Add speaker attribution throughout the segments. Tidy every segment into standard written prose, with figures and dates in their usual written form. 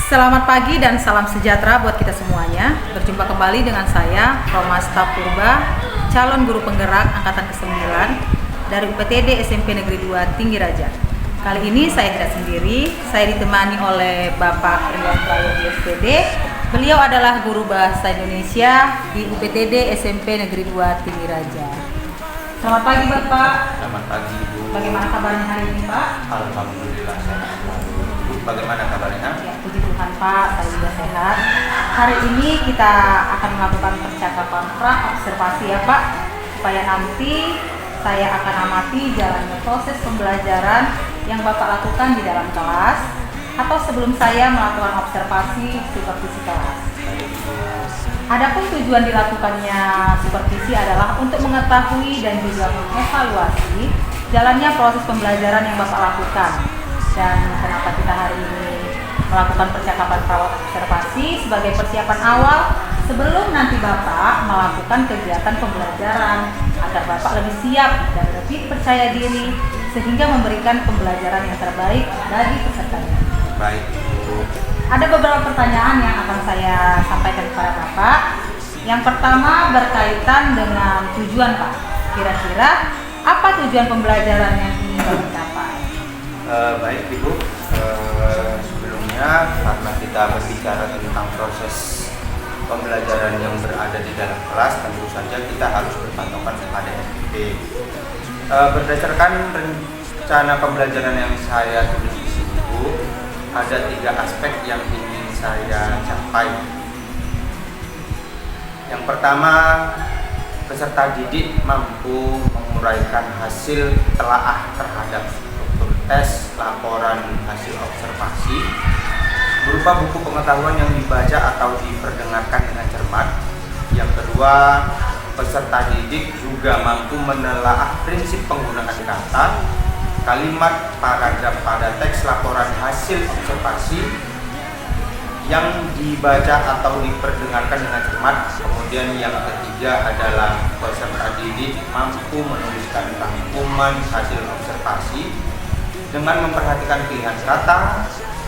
Speaker 1: Selamat pagi dan salam sejahtera buat kita semuanya. Berjumpa kembali dengan saya, Romasta Purba, calon guru penggerak angkatan ke-9 dari UPTD SMP Negeri 2 Tinggi Raja. Kali ini saya tidak sendiri, saya ditemani oleh Bapak Rian Prayogi SPD. Beliau adalah guru bahasa Indonesia di UPTD SMP Negeri 2 Tinggi Raja. Selamat pagi Bapak.
Speaker 2: Selamat pagi Bu.
Speaker 1: Bagaimana kabarnya hari ini Pak?
Speaker 2: Alhamdulillah sehat. Bu, bagaimana kabarnya?
Speaker 1: Ya, puji Tuhan Pak, saya juga sehat. Hari ini kita akan melakukan percakapan pra-observasi ya Pak, supaya nanti saya akan amati jalannya proses pembelajaran yang Bapak lakukan di dalam kelas, atau sebelum saya melakukan observasi supervisi kelas. Adapun tujuan dilakukannya supervisi adalah untuk mengetahui dan juga mengevaluasi jalannya proses pembelajaran yang Bapak lakukan. Dan kenapa kita hari ini melakukan percakapan pra-observasi sebagai persiapan awal sebelum nanti Bapak melakukan kegiatan pembelajaran, agar Bapak lebih siap dan lebih percaya diri sehingga memberikan pembelajaran yang terbaik bagi pesertanya.
Speaker 2: Baik Bu.
Speaker 1: Ada beberapa pertanyaan yang akan saya sampaikan kepada Bapak. Yang pertama berkaitan dengan tujuan Pak. Kira-kira apa tujuan pembelajaran yang ingin Bapak capai?
Speaker 2: Baik Ibu, sebelumnya karena kita berbicara tentang proses pembelajaran yang berada di dalam kelas, tentu saja kita harus berpatokan kepada SPP. Berdasarkan rencana pembelajaran yang saya tulis di sini Bu, ada 3 aspek yang ingin saya capai. Yang pertama, peserta didik mampu menguraikan hasil telaah terhadap struktur tes, laporan hasil observasi berupa buku pengetahuan yang dibaca atau diperdengarkan dengan cermat. Yang kedua, peserta didik juga mampu menelaah prinsip penggunaan kata, kalimat, paragraf pada teks laporan hasil observasi yang dibaca atau diperdengarkan dengan cermat. Kemudian yang ketiga adalah peserta didik mampu menuliskan rangkuman hasil observasi dengan memperhatikan pilihan kata,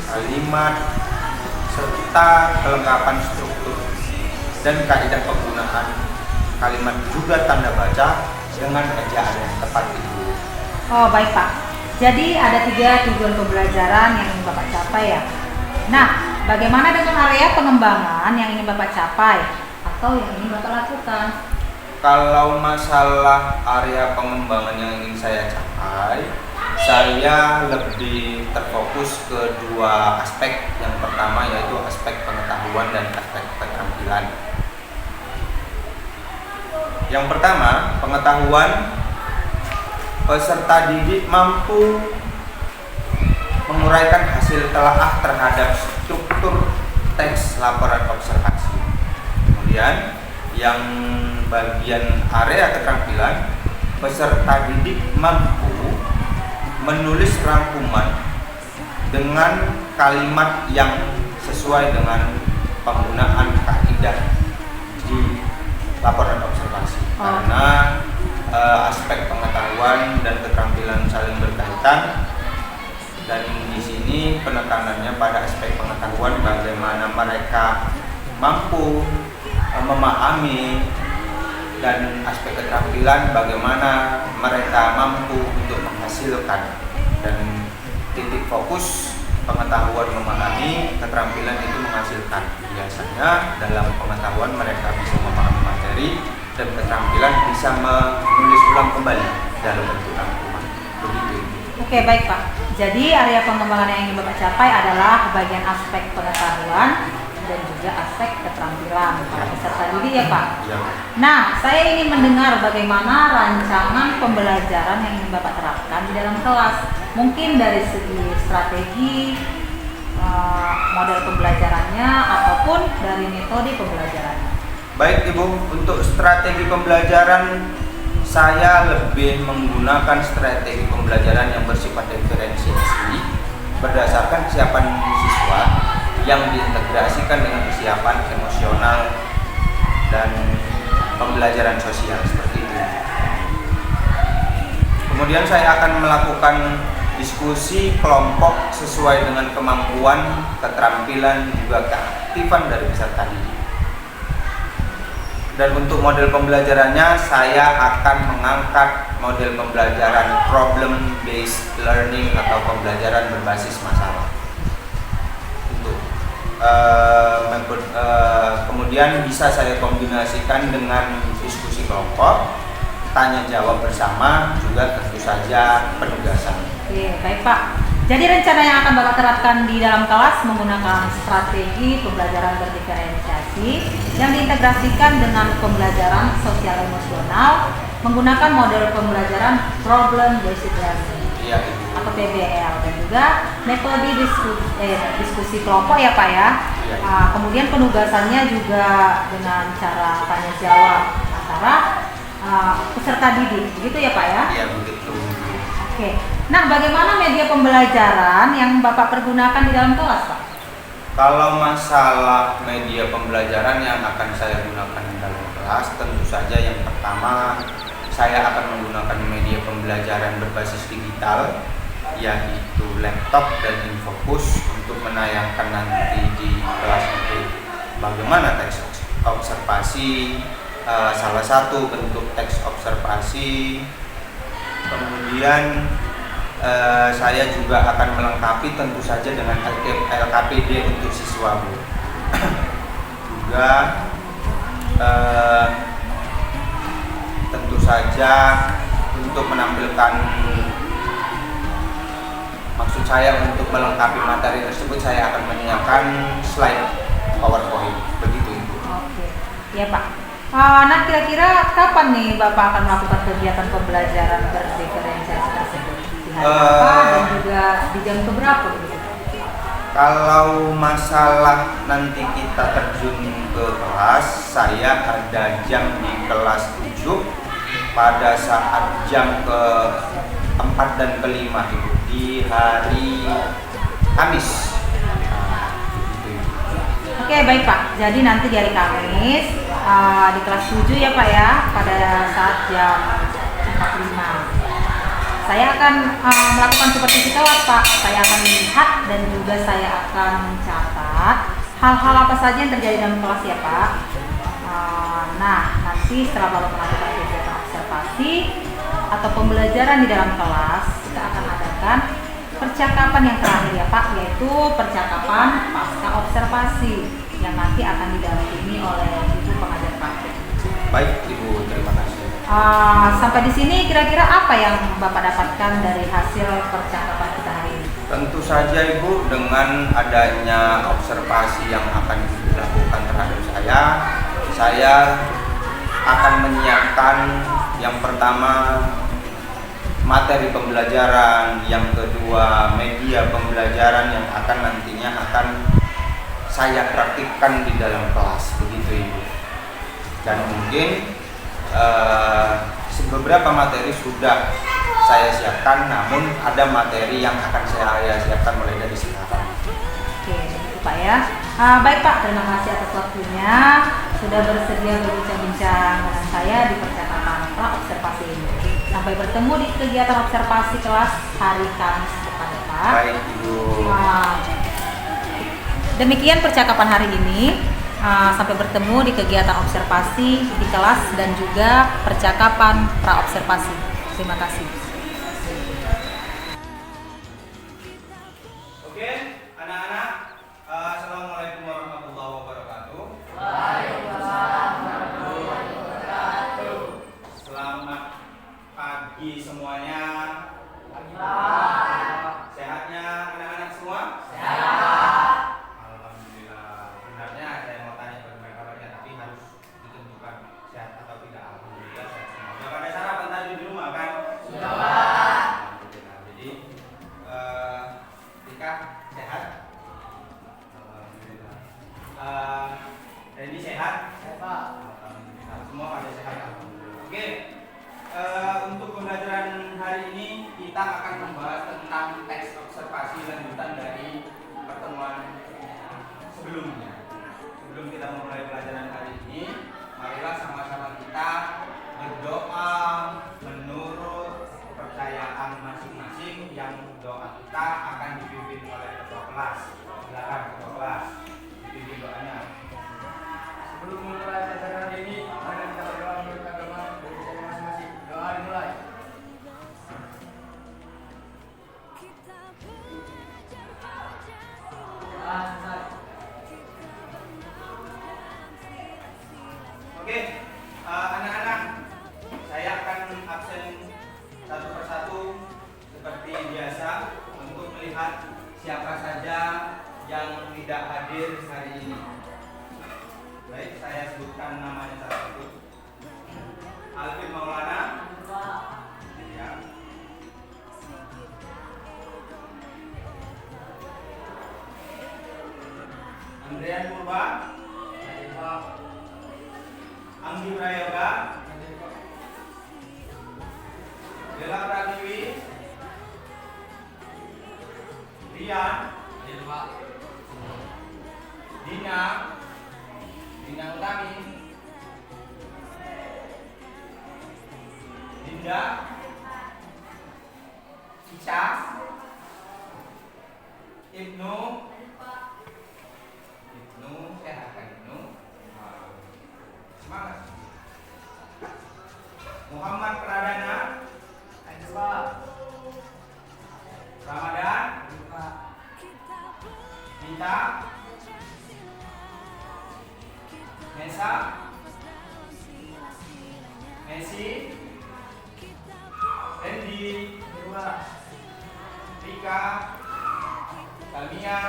Speaker 2: kalimat, serta kelengkapan struktur dan kaidah penggunaan kalimat, juga tanda baca dengan ejaan yang tepat itu.
Speaker 1: Oh baik Pak, jadi ada 3 tujuan pembelajaran yang ingin Bapak capai ya. Nah, bagaimana dengan area pengembangan yang ingin Bapak capai atau yang ingin Bapak lakukan?
Speaker 2: Kalau masalah area pengembangan yang ingin saya capai, saya lebih terfokus ke 2 aspek. Yang pertama yaitu aspek pengetahuan dan aspek keterampilan. Yang pertama, pengetahuan. Peserta didik mampu menguraikan hasil telaah terhadap struktur teks laporan observasi. Kemudian yang bagian area keterampilan, peserta didik mampu menulis rangkuman dengan kalimat yang sesuai dengan penggunaan kaidah di laporan observasi. Karena aspek pengetahuan dan keterampilan saling berkaitan, dan di sini penekanannya pada aspek pengetahuan, bagaimana mereka mampu memahami, dan aspek keterampilan bagaimana mereka mampu untuk menghasilkan. Dan titik fokus pengetahuan memahami, keterampilan itu menghasilkan. Biasanya dalam pengetahuan mereka bisa memahami materi, dan keterampilan bisa menulis ulang kembali dalam bentuk rangkuman. Begitu.
Speaker 1: Oke baik Pak, jadi area pengembangan yang ingin Bapak capai adalah bagian aspek pengetahuan dan juga aspek keterampilan para peserta didik ya Pak.
Speaker 2: Ya.
Speaker 1: Nah, saya ingin mendengar bagaimana rancangan pembelajaran yang ingin Bapak terapkan di dalam kelas. Mungkin dari segi strategi, model pembelajarannya, ataupun dari metode pembelajarannya.
Speaker 2: Baik Ibu, untuk strategi pembelajaran saya lebih menggunakan strategi pembelajaran yang bersifat diferensiasi berdasarkan kesiapan siswa yang diintegrasikan dengan kesiapan emosional dan pembelajaran sosial seperti itu. Kemudian saya akan melakukan diskusi kelompok sesuai dengan kemampuan, keterampilan, juga keaktifan dari peserta didik. Dan untuk model pembelajarannya, saya akan mengangkat model pembelajaran problem based learning atau pembelajaran berbasis masalah. Kemudian bisa saya kombinasikan dengan diskusi kelompok, tanya jawab bersama, juga tentu saja penugasan.
Speaker 1: Oke, baik Pak. Jadi rencana yang akan Bapak terapkan di dalam kelas menggunakan strategi pembelajaran berdiferensiasi yang diintegrasikan dengan pembelajaran sosial emosional menggunakan model pembelajaran problem based learning atau PBL, dan juga metode diskusi kelompok ya Pak ya. Kemudian penugasannya juga dengan cara tanya jawab antara peserta didik, begitu ya Pak ya?
Speaker 2: Iya, begitu.
Speaker 1: Oke. Nah, bagaimana media pembelajaran yang Bapak pergunakan di dalam kelas, Pak?
Speaker 2: Kalau masalah media pembelajaran yang akan saya gunakan di dalam kelas, tentu saja yang pertama saya akan menggunakan media pembelajaran berbasis digital, yaitu laptop dan infocus untuk menayangkan nanti di kelas itu bagaimana teks observasi, salah satu bentuk teks observasi. Kemudian saya juga akan melengkapi tentu saja dengan LKPD untuk siswa, Bu. Juga tentu saja untuk menampilkan, maksud saya untuk melengkapi materi tersebut saya akan menyiapkan slide PowerPoint, begitu Ibu.
Speaker 1: Oke, ya Pak. Nah, kira-kira kapan nih Bapak akan melakukan kegiatan pembelajaran berdiferensiasi tersebut? Di hari apa dan juga di jam keberapa gitu?
Speaker 2: Kalau masalah nanti kita terjun ke kelas, saya ada jam di kelas 7 pada saat jam ke-4 dan ke-5 Ibu, di hari Kamis.
Speaker 1: Oke, baik Pak. Jadi nanti di hari Kamis di kelas 7 ya Pak ya, pada saat jam 4.5. Saya akan melakukan supervisi kelas Pak. Saya akan melihat dan juga saya akan mencatat hal-hal apa saja yang terjadi dalam kelas ya Pak. Nah, nanti setelah Bapak melakukan kegiatan observasi atau pembelajaran di dalam kelas, kita akan adakan percakapan yang terakhir ya Pak, yaitu percakapan pasca observasi yang nanti akan didampingi oleh Ibu pengajar praktik.
Speaker 2: Baik Ibu, terima kasih.
Speaker 1: Sampai di sini kira-kira apa yang Bapak dapatkan dari hasil percakapan kita hari ini?
Speaker 2: Tentu saja Ibu, dengan adanya observasi yang akan dilakukan terhadap saya akan menyiapkan yang pertama materi pembelajaran, yang kedua media pembelajaran yang akan nantinya akan saya praktikkan di dalam kelas, begitu Ibu. Dan mungkin beberapa materi sudah saya siapkan, namun ada materi yang akan saya siapkan mulai dari sekarang.
Speaker 1: Oke, itu Pak ya. Baik Pak, terima kasih atas waktunya sudah bersedia berbincang-bincang dengan saya di percakapan pra-observasi ini. Sampai bertemu di kegiatan observasi kelas hari Kamis depan ya Pak.
Speaker 2: Baik Ibu.
Speaker 1: Demikian percakapan hari ini. Sampai bertemu di kegiatan observasi di kelas dan juga percakapan pra-observasi. Terima kasih.
Speaker 2: Oke, anak-anak, assalamualaikum warahmatullahi wabarakatuh.
Speaker 3: Waalaikumsalam warahmatullahi wabarakatuh.
Speaker 2: Selamat pagi semuanya. Sehatnya anak-anak semua?
Speaker 3: Sehat.
Speaker 2: Alhamdulillah. Sebenarnya saya mau tanya bagaimana kabarnya, tapi harus ditentukan sehat atau tidak. Alhamdulillah sehat semua. Sudah pada sarapan tadi di rumah kan?
Speaker 3: Sudah.
Speaker 2: Alhamdulillah. Jadi Tika sehat? Alhamdulillah. Randy sehat?
Speaker 3: Sehat.
Speaker 2: Alhamdulillah. Semua pada sehat. Alhamdulillah. Oke. Untuk pembelajaran hari ini kita akan membahas tentang teks observasi lanjutan dari pertemuan sebelumnya. Sebelum kita memulai pelajaran hari ini, marilah sama-sama kita berdoa menurut kepercayaan masing-masing, yang doa kelas. Silakan ketua kelas. Dipimpin doanya.
Speaker 3: Sebelum memulai pelajaran hari ini, mari kita berdoa menurut agama dari kita masing-masing. Doa dimulai. Selesai.
Speaker 2: Oke, anak-anak, saya akan absen satu persatu seperti biasa untuk melihat siapa saja yang tidak hadir hari ini. Baik, saya sebutkan namanya satu-satu. Alvin Maulana, ya. Andrian Purba, Anggi Prayoga, Bella Pratiwi, Rian, Dina Utami, Dinda, Ica, Ibnu, sehat kan Ibnu? Semangat. Muhammad Pradana, Ramadan, Minta, Mesa, Messi, Randy, Rika, Kamia,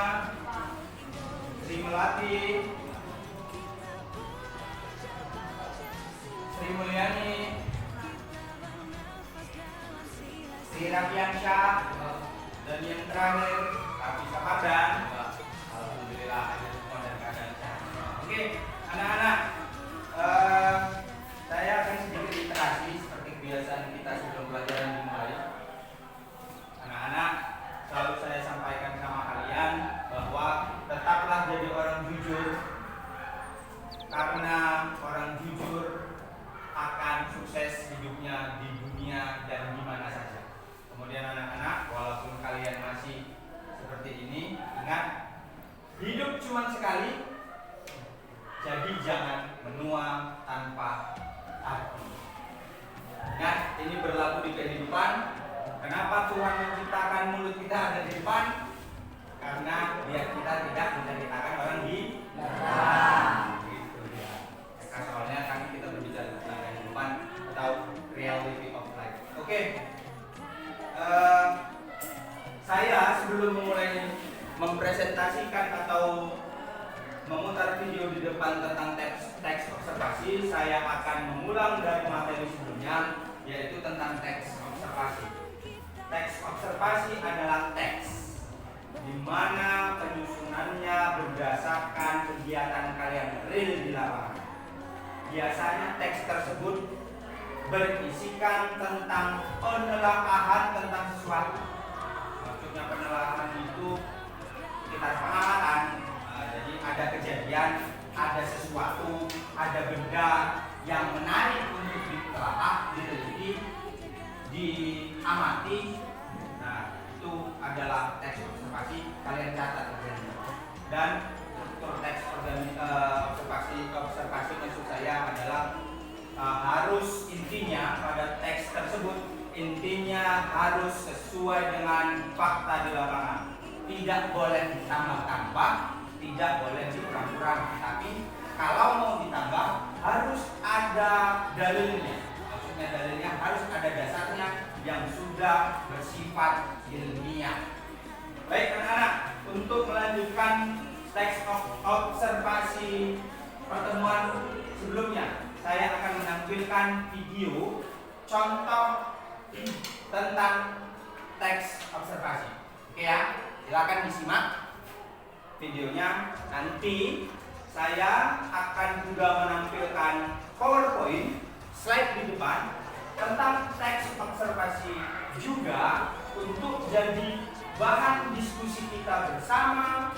Speaker 2: Sri Melati, Sri Mulyani, Sri Rafiansyah, dan yang terakhir Rafi Samardan. Alhamdulillah ada semua dan keadaan sehat. Oke, anak-anak, saya akan sedikit literasi seperti kebiasaan kita sebelum pelajaran dimulai. Anak-anak, selalu saya sampaikan sama kalian bahwa tetaplah jadi orang jujur, karena orang jujur akan sukses hidupnya di dunia dan di mana saja. Kemudian anak-anak, walaupun kalian masih seperti ini, ingat, hidup cuma sekali, jadi jangan menua tanpa arti. Ingat, ini berlaku di kehidupan. Kenapa Tuhan menciptakan mulut kita ada di depan? Karena biar kita tidak menceritakan orang di belakang. Gitu ya. Soalnya kan kita berbicara tentang kehidupan atau reality of life. Oke. Saya sebelum memulai mempresentasikan atau memutar video di depan tentang teks observasi, saya akan mengulang dari materi sebelumnya, yaitu tentang teks observasi. Teks observasi adalah teks di mana penyusunannya berdasarkan kegiatan kalian real di lapangan. Biasanya teks tersebut berisikan tentang penelaahan tentang sesuatu. Maksudnya penelaahan itu kita pengamatan. Jadi ada kejadian, ada sesuatu, ada benda yang menarik untuk ditelaah, diteliti, diamati. Nah, itu adalah teks observasi. Kalian catat ya. Dan struktur teks observasi maksud saya adalah harus intinya pada teks tersebut intinya harus sesuai dengan fakta di lapangan. Tidak boleh ditambah-tambah, tidak boleh dikurang-kurang. Tapi kalau mau ditambah harus ada dalilnya. Maksudnya dalilnya harus ada dasarnya yang sudah bersifat ilmiah. Baik anak-anak, untuk melanjutkan teks observasi pertemuan sebelumnya, saya akan menampilkan video contoh tentang teks observasi. Oke ya, silakan disimak videonya. Nanti saya akan juga menampilkan PowerPoint slide di depan tentang teks observasi juga untuk jadi bahan diskusi kita bersama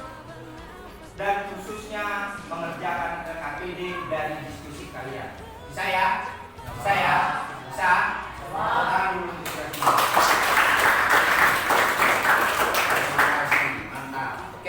Speaker 2: dan khususnya mengerjakan KKPD dari diskusi kalian. Bisa ya? Bisa ya? Bisa? Tangan dulu untuk mantap.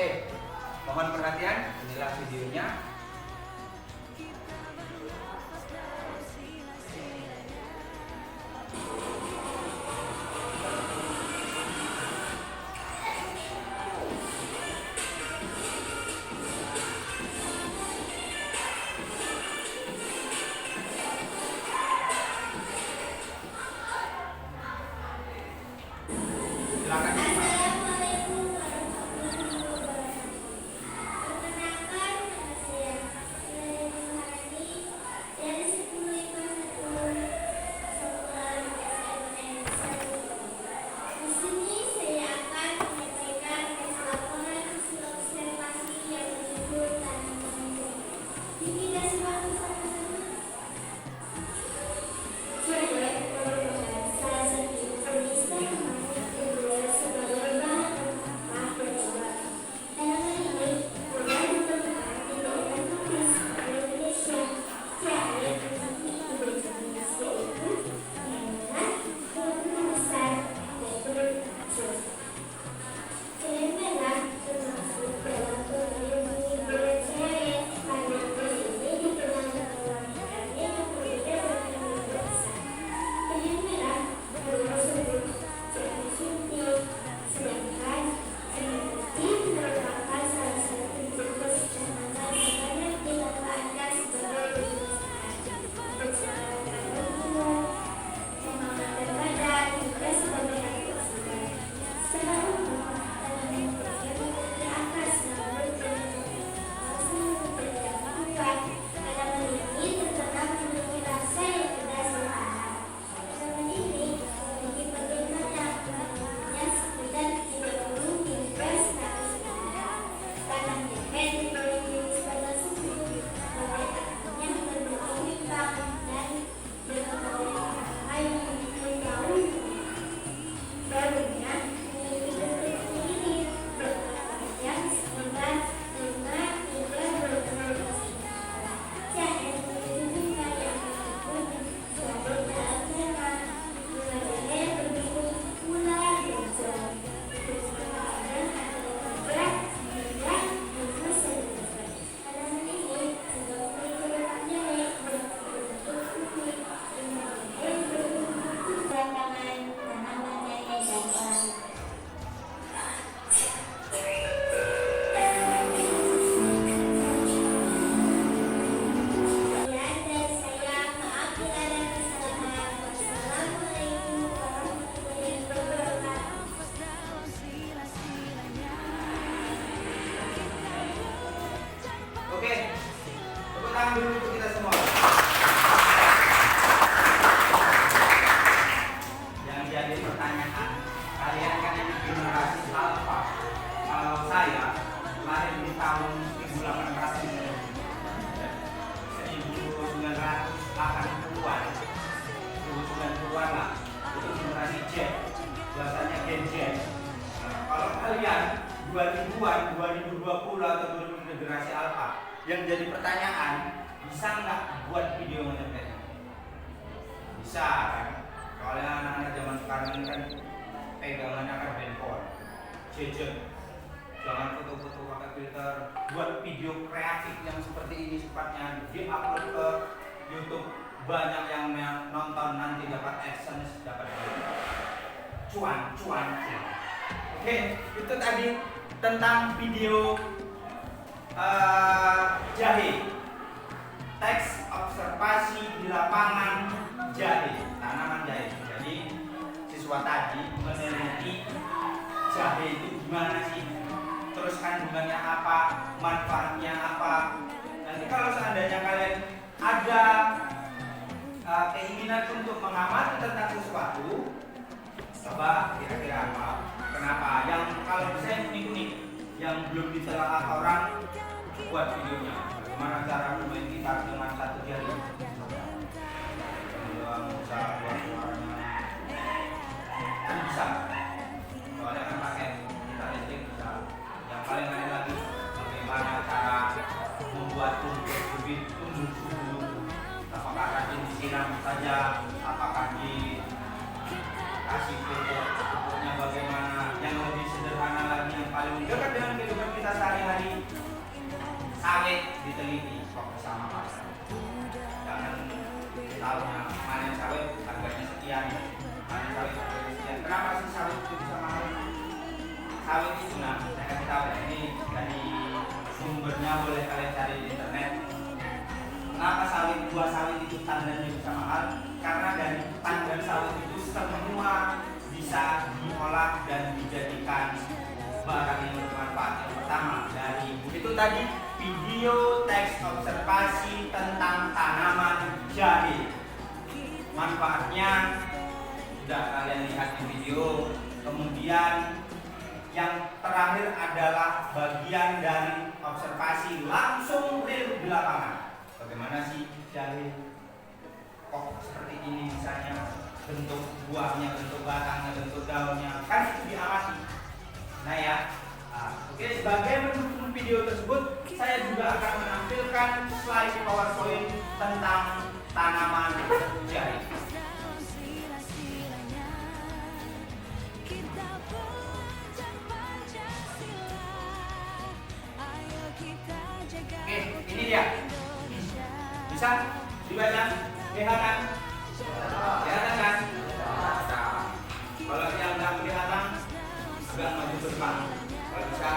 Speaker 2: Oke, tepuk tangan dulu untuk kita semua. Yang jadi pertanyaan, kalian kan ini generasi alpha. Kalau saya lahir di tahun 1980-an, 1990-an lah, itu generasi Z, bahasanya Gen Z. Kalau kalian 2000-an, 2020 atau 2000 generasi alpha, yang jadi pertanyaan, bisa nggak buat video ngedeket? Bisa kan? Soalnya anak-anak zaman sekarang ini kan pegangannya kan handphone, gadget. Jangan foto-foto pakai filter, buat video kreatif yang seperti ini sifatnya, di-upload ke YouTube, banyak yang nonton, nanti dapat AdSense, dapat cuan. Oke, itu tadi tentang video jahe, teks observasi di lapangan jahe, tanaman jahe. Jadi siswa tadi meneliti jahe itu gimana sih, terus kandungannya apa, manfaatnya apa. Nanti kalau seandainya kalian ada keinginan untuk mengamati tentang sesuatu, coba kira-kira apa, kenapa, yang kalau bisa yang unik-unik, yang belum ditelaah orang, buat videonya. Bagaimana cara bermain gitar dengan satu jari, yang bisa buat suaranya, kan bisa, soalnya kan pakai gitar listrik bisa. Yang paling aneh lagi, bagaimana cara membuat tumbuh subur, apakah rajin disiram saja, apakah dikasih pupuknya bagaimana, yang lebih sederhana lagi, yang paling dekat dengan kehidupan kita sehari-hari, sawit diteliti kok sama pasar. Jangan tahunya panen sawit harganya sekian, panen sawit harganya sekian. Kenapa sih sawit itu bisa mahal? Sawit itu, nah saya kasih tahu ini dari sumbernya, boleh kalian cari di internet. Kenapa buah sawit itu tandannya bisa mahal? Karena dari tandan sawit itu semua bisa diolah dan dijadikan barang yang bermanfaat. Yang pertama dari itu tadi video teks observasi tentang tanaman jahe. Manfaatnya sudah kalian lihat di video. Kemudian yang terakhir adalah bagian dari observasi langsung real di lapangan. Bagaimana sih jahe kok seperti ini, misalnya bentuk buahnya, bentuk batangnya, bentuk daunnya, kan itu diamati. Nah ya, oke, sebagai mendukung video tersebut, saya juga akan menampilkan slide PowerPoint tentang tanaman jahe. Oke, ini dia. Bisa dibaca? Kelihatan? Kelihatan kan? Kalau yang nggak kelihatan, agak maju ke depan. Kalau bisa,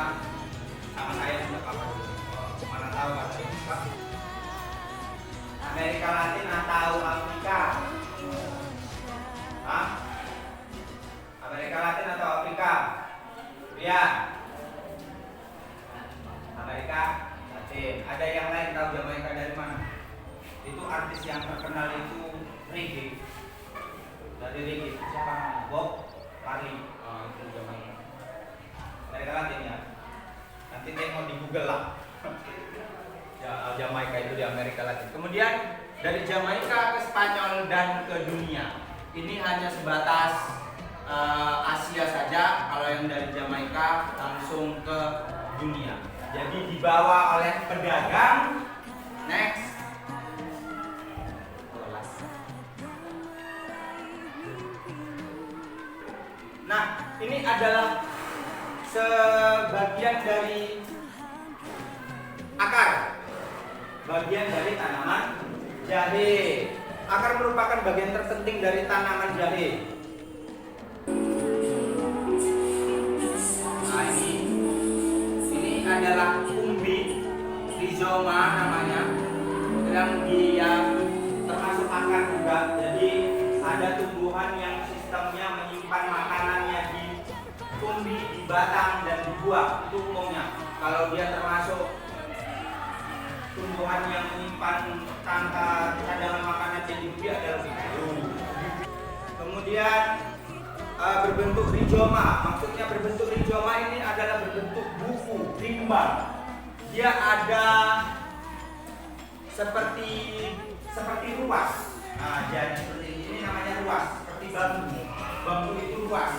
Speaker 2: sama saya sudah apa? Mana tahu bahasa Indonesia? Amerika Latin atau Afrika? Hah? Amerika Latin atau Afrika? Ya. Amerika Latin. Ada yang lain tahu Jamaika dari mana? Itu artis yang terkenal itu reggae. Dari reggae siapa namanya? Bob Marley. Itu Jamaika. Amerika Latin ya. Nanti tengok di Google lah. Ya, Jamaika itu di Amerika Latin. Kemudian dari Jamaika ke Spanyol dan ke dunia. Ini hanya sebatas Asia saja. Kalau yang dari Jamaika langsung ke dunia. Jadi dibawa oleh pedagang. Next. Nah, ini adalah sebagian dari akar, bagian dari tanaman jahe. Akar merupakan bagian terpenting dari tanaman jahe. Nah, ini adalah umbi, rhizoma namanya, yang dia termasuk akar juga. Jadi ada tumbuhan yang sistemnya menyimpan makanannya di umbi, di batang dan di buah. Itu umumnya. Kalau dia termasuk tumbuhan yang menyimpan cadangan makanan yang tinggi adalah biru. Kemudian berbentuk rizoma. Maksudnya berbentuk rizoma ini adalah berbentuk buku, rimba. Dia ada seperti ruas. Nah, jadi seperti ini namanya ruas, seperti bambu. Bambu itu ruas,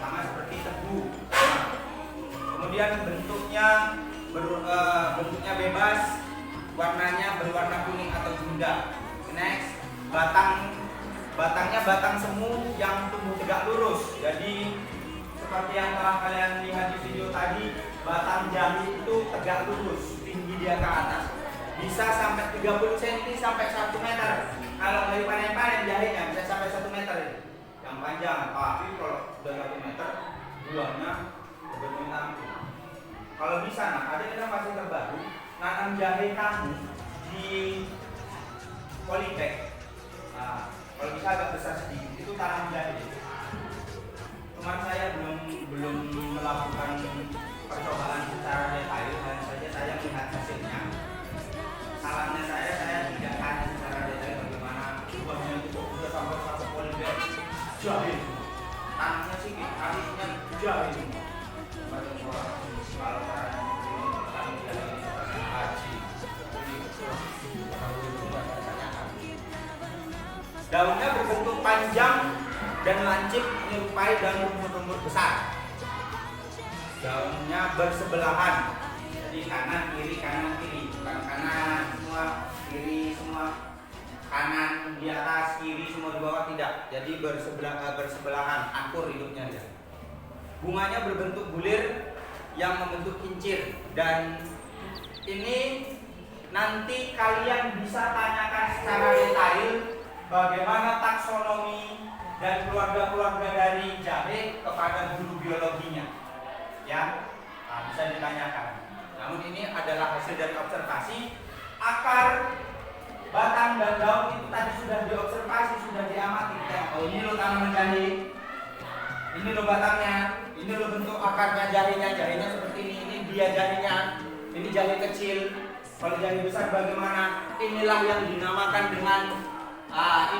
Speaker 2: sama seperti tebu. Nah, kemudian bentuknya bebas, warnanya berwarna kuning atau jingga. Next, batangnya batang semu yang tumbuh tegak lurus. Jadi seperti yang telah kalian lihat di video tadi, batang jahe itu tegak lurus, tinggi dia ke atas. Bisa sampai 30 cm sampai 1 meter. Kalau dari panen-panen jahenya bisa sampai 1 meter ini. Yang panjang, tapi kalau sudah 1 meter, buahnya berbentuk. Kalau bisa, nah ada inovasi terbaru, nanam jahe kamu di polybag. Nah, kalau bisa agak besar sedikit, itu tanam jahe. Cuman saya belum melakukan percobaan secara detail, dan saja saya melihat hasilnya. Salahnya saya tidak tanya secara detail bagaimana buahnya itu kok bisa sampai 1 polybag jahe. Tanamnya sedikit, habisnya jahe semua. Kalau tanam jahe haji, daunnya berbentuk panjang dan lancip menyerupai daun rumput-rumput besar. Daunnya bersebelahan, jadi kanan kiri, bukan kanan semua, kiri semua, kanan di atas, kiri semua di bawah, tidak. Jadi bersebelahan, akur hidupnya dia. Bunganya berbentuk bulir yang membentuk kincir, dan ini nanti kalian bisa tanyakan secara detail bagaimana taksonomi dan keluarga-keluarga dari jahe kepada guru biologinya, ya. Nah, bisa ditanyakan. Namun ini adalah hasil dari observasi. Akar, batang dan daun itu tadi sudah diobservasi, sudah diamati. Oh, ini lo tanaman jahe, ini lo batangnya, ini lo bentuk akarnya jahenya seperti ini dia jahenya, ini jahe kecil. Kalau jahe besar bagaimana? Inilah yang dinamakan dengan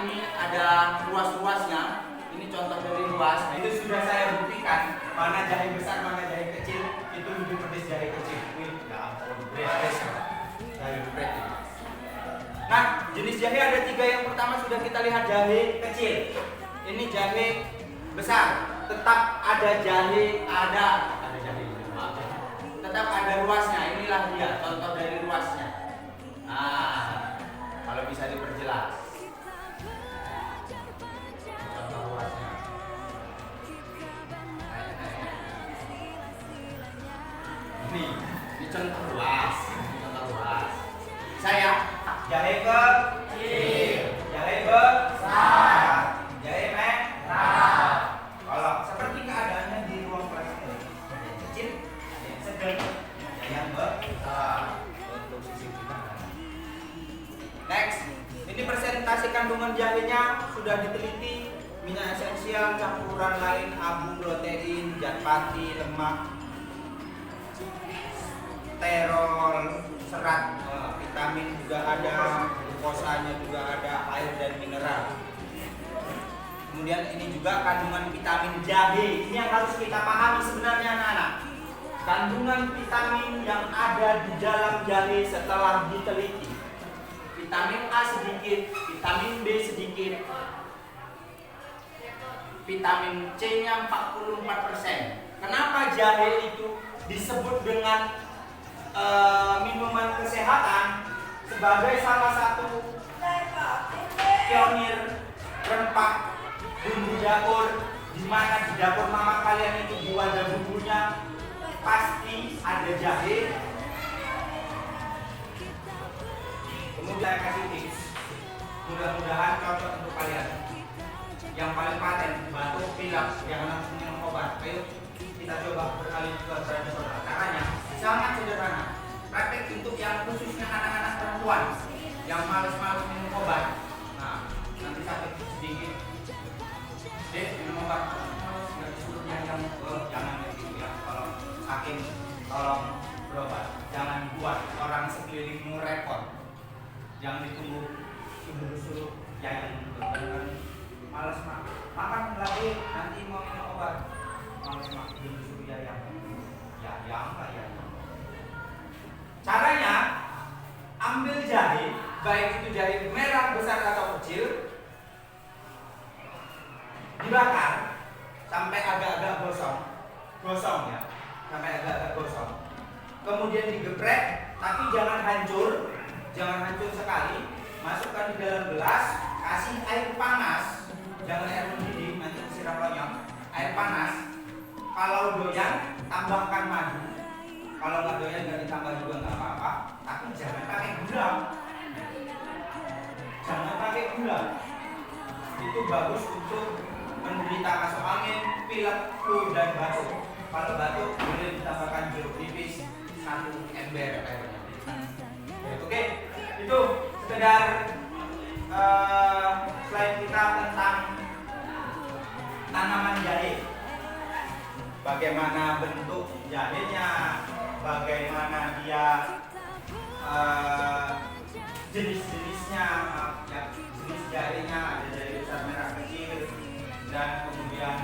Speaker 2: ini ada ruas-ruasnya. Ini contoh dari ruas. Nah, itu sudah saya buktikan mana jahe besar, mana jahe kecil. Itu lebih pedas jahe kecil. Nah, jenis jahe ada 3. Yang pertama sudah kita lihat jahe kecil. Ini jahe besar. Tetap ada jahe, tetap ada ruasnya. Inilah dia contoh dari ruasnya. Nah, kalau bisa diperjelas. Contoh ruasnya. Ini contoh ruas. Saya jahe kecil, jahe besar, jahe merah. Kalau seperti keadaannya di ruang kelas ini, yang kecil, yang sedang, yang besar untuk sisi kita. Next, ini presentasi kandungan jahenya sudah diteliti. Minyak esensial, campuran lain, abu, protein, zat pati, lemak, sterol, serat, vitamin juga ada, glukosanya juga ada, air dan mineral. Kemudian ini juga kandungan vitamin jahe. Ini yang harus kita pahami sebenarnya anak-anak. Kandungan vitamin yang ada di dalam jahe setelah diteliti. Vitamin A sedikit, vitamin B sedikit, vitamin C-nya 44%. Kenapa jahe itu disebut dengan minuman kesehatan? Sebagai salah satu pionir rempah bumbu dapur, di mana di dapur mama kalian itu di wadah bumbunya pasti ada jahe. Kemudian saya kasih tips, mudah-mudahan cocok untuk kalian. Yang paling paten, batuk, pilek, jangan langsung minum obat. Ayo kita coba beralih ke tradisional. Caranya sangat sederhana. Praktek untuk yang khususnya anak-anak perempuan yang males-males minum obat. Nah, nanti sakit sedikit. Minum obat. Nggak disuruh yang jangan gitu ya. Kalau sakit tolong berobat. Jangan buat orang sekelilingmu repot. Jangan ditunggu suruh yang males makan lagi nanti mau minum obat. Males suruh yang lah ya. Caranya ambil jahe, baik itu jahe merah besar atau kecil, dibakar sampai agak-agak gosong ya, sampai agak-agak gosong. Kemudian digeprek, tapi jangan hancur sekali. Masukkan di dalam gelas, kasih air panas, jangan air mendidih, nanti disiram lonyok. Air panas. Kalau doyan, tambahkan madu. Kalau nggak doyan nggak ditambah juga nggak apa-apa. Tapi jangan pakai gula. Jangan pakai gula. Itu bagus untuk menderita masuk angin, pilek, flu dan batuk. Kalau batuk boleh ditambahkan jeruk nipis 1 ember airnya. Oke, itu sekedar slide kita tentang tanaman jahe. Bagaimana bentuk jahenya, bagaimana dia jenis-jenisnya, ya, jenis jahenya, ada jahe besar merah kecil dan kemudian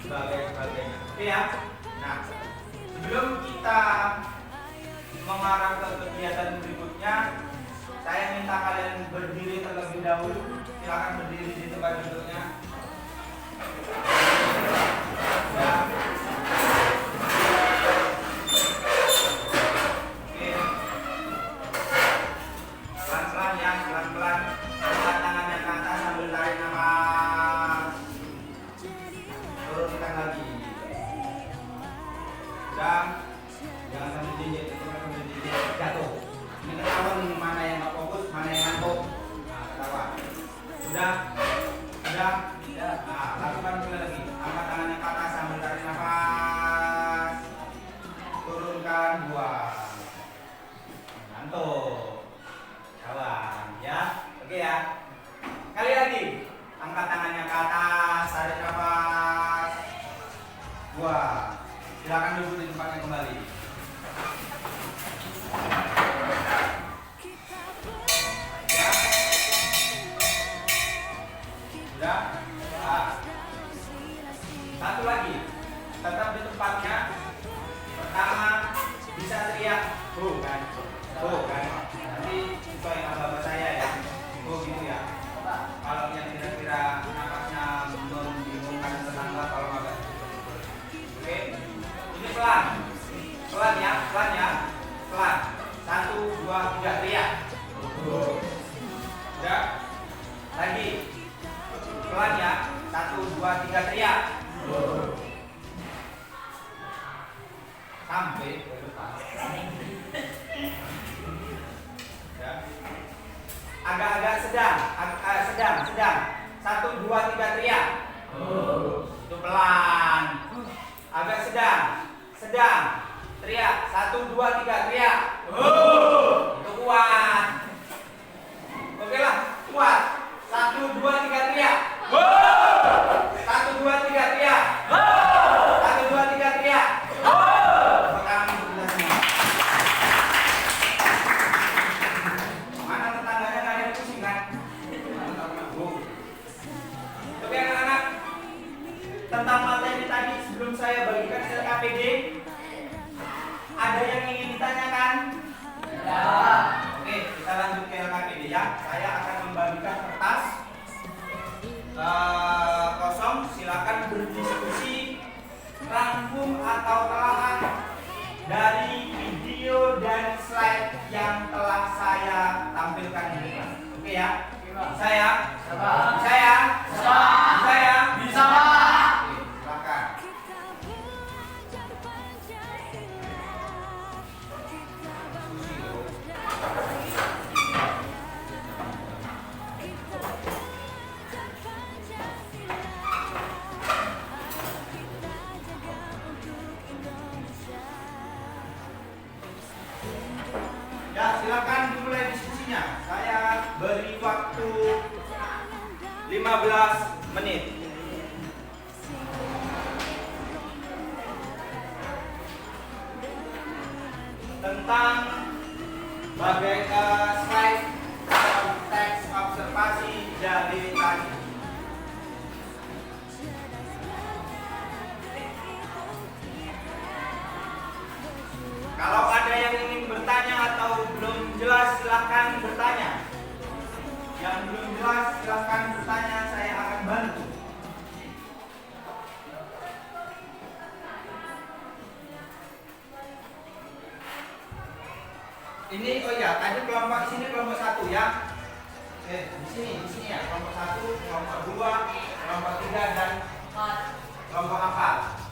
Speaker 2: sebagainya. Oke ya. Nah, sebelum kita mengarah ke kegiatan berikutnya, saya minta kalian berdiri terlebih dahulu. Silakan berdiri di tempat duduknya. Ya. Oke. Pelan-pelan ya, pelan-pelan. Angkat tangannya ke atas sambil tarik nafas. Turunkan lagi. Udah. Jangan sambil dingin, jatuh. Ini ketahuan mana yang nggak fokus, mana yang ngantuk. Nah, ketahuan. Sudah. Nah, lakukan sekali lagi. Angkat tangannya ke atas sambil tarik nafas. Turunkan, buang. Ngantuk. Kawan, ya. Oke ya. Kali lagi. Angkat tangannya ke atas, tarik nafas. Buang. Silakan duduk di tempatnya kembali. Sudah? Nah. Satu lagi, tetap di tempatnya. Pertama, bisa teriak, kan? Nanti sesuai sama bapak saya ya. Gitu ya. Kalau yang kira-kira napasnya membingungkan tetangga, kalau nggak. Oke, ini pelan ya. 1, 2, 3 teriak. Sudah? Lagi. Pelan ya. 1, 2, 3 teriak. Sampai ke depan. Ya. Agak-agak sedang. 1, 2, 3 teriak. Itu pelan. Agak sedang. Teriak. 1, 2, 3 teriak. Itu kuat. Oke lah, kuat. 1, 2, 3 teriak. 1, 2, 3 teriak. 1, 2, 3 teriak. Mana tetangganya nggak ada yang pusing kan? Oke anak-anak, tentang materi tadi sebelum saya bagikan ke KPD, ada yang ingin ditanyakan? Ya. Oke, kita lanjut ke LKPD ya. Saya akan membagikan kertas kosong. Silakan berdiskusi, rangkum atau telaah dari video dan slide yang telah saya tampilkan di depan. Oke ya? Saya? Bisa. Oke, silakan. Ya, silakan dimulai diskusinya. Saya beri waktu 15 menit. tentang slide teks observasi dari tadi. Kalau ada yang ingin bertanya atau belum jelas, silahkan bertanya. Yang belum jelas, silahkan bertanya, saya akan bantu. Ini, oh ya, tadi kelompok di sini kelompok 1 ya. Di sini ya, kelompok 1, kelompok 2, kelompok 3 dan kelompok 4.